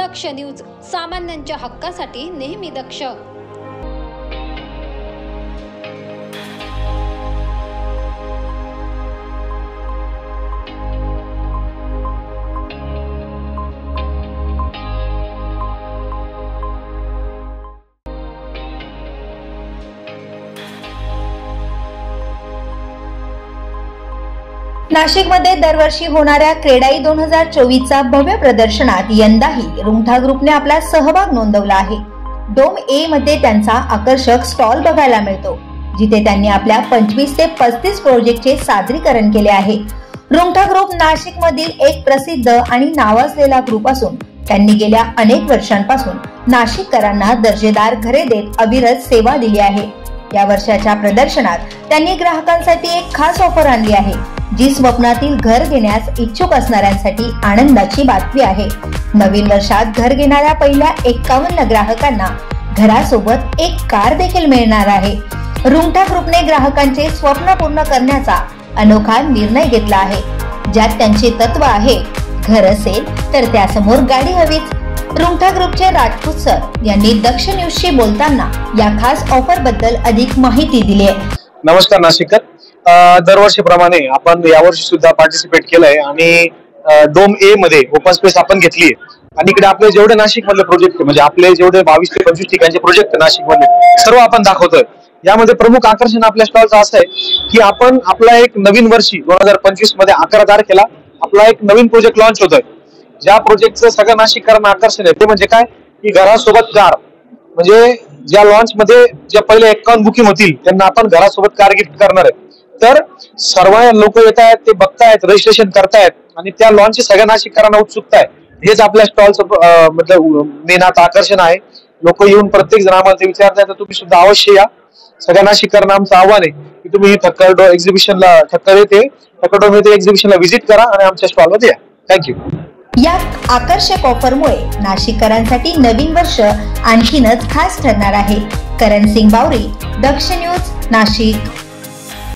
दक्ष news, सामान्यांच्या हक्कासाठी नेहमी दक्ष। नाशिकमध्ये दरवर्षी होणाऱ्या क्रेडाई 2024चा भव्य प्रदर्शनात यंदाही रुंगठा ग्रुपने आपला सहभाग नोंदवला आहे। डोम ए मध्ये त्यांचा आकर्षक स्टॉल बघायला मिळतो, जिथे त्यांनी आपल्या 25 ते 35 प्रोजेक्टचे सादरीकरण केले आहे। रुंगठा ग्रुप नाशिक मधील एक प्रसिद्ध आणि नावाजलेला ग्रुप असून त्यांनी गेल्या अनेक वर्षांपासून नाशिककरांना दर्जेदार घरे देत अविरत सेवा दिली आहे। या वर्षाच्या प्रदर्शनात त्यांनी ग्राहकांसाठी एक खास ऑफर आणली आहे, जी स्वप्नातील घर घेण्यास इच्छुक असणाऱ्यांसाठी आनंदाची बातमी आहे। नवीन वर्षात घर घेणाऱ्या पहिल्या 51 ग्राहकांना घरासोबत एक कार देखील मिळणार आहे। रुंगठा ग्रुपने ग्राहकांचे स्वप्न पूर्ण करण्याचा अनोखा निर्णय घेतला आहे, ज्यात त्यांचे तत्व आहे, घर असेल तर त्यासमोर गाडी हवीच। रुंगठा ग्रुपचे राजपूत सर यांनी दक्ष न्यूजशी बोलताना या खास ऑफर बद्दल अधिक माहिती दिली आहे। नमस्कार नाशिककर, दरवर्षीप्रमाणे आपण यावर्षी सुद्धा पार्टिसिपेट केलंय आणि डोम ए मध्ये ओपन स्पेस आपण घेतलीये आणि इकडे आपले जेवढे नाशिक मधले प्रोजेक्ट म्हणजे आपले जेवढे 22 ते 25 ठिकाणचे प्रोजेक्ट नाशिक मधले सर्व आपण दाखवतोय। यामध्ये प्रमुख आकर्षण आपल्या स्टॉलचं असं आहे की आपण आपला एक नवीन वर्षी 2025 मध्ये 11 तारखेला आपला एक नवीन प्रोजेक्ट लॉन्च होतोय। ज्या प्रोजेक्टचं सगळं नाशिककरांना आकर्षण आहे ते म्हणजे काय की घरासोबत कार, म्हणजे ज्या लॉन्च मध्ये ज्या पहिले 51 बुकिंग होतील त्यांना आपण घरासोबत कार गिफ्ट करणार आहे। तर सर्व लोक येत आहेत, ते बघतायत, रजिस्ट्रेशन करतायत आणि त्या लॉन्चची सगळ्या नाशिककरांना उत्सुकता आहे। हेच आपल्या स्टॉलचं मतलब मेन आता आकर्षण आहे। लोक येऊन प्रत्येक जण आम्हाला ते विचारतात, तर तुम्ही सुद्धा अवश्य या। सगळ्या नाशिककरांना आमचं आव्हान आहे की तुम्ही ठक्कर एक्झिबिशनला ठक्कर येथे एक्झिबिशनला व्हिजिट करा आणि आमच्या स्टॉलमध्ये या। थँक्यू। या आकर्षक ऑफरमुळे नाशिककरांसाठी नवीन वर्ष आणखीनच खास ठरणार आहे। करण सिंग बावरी, दक्ष न्यूज, नाशिक।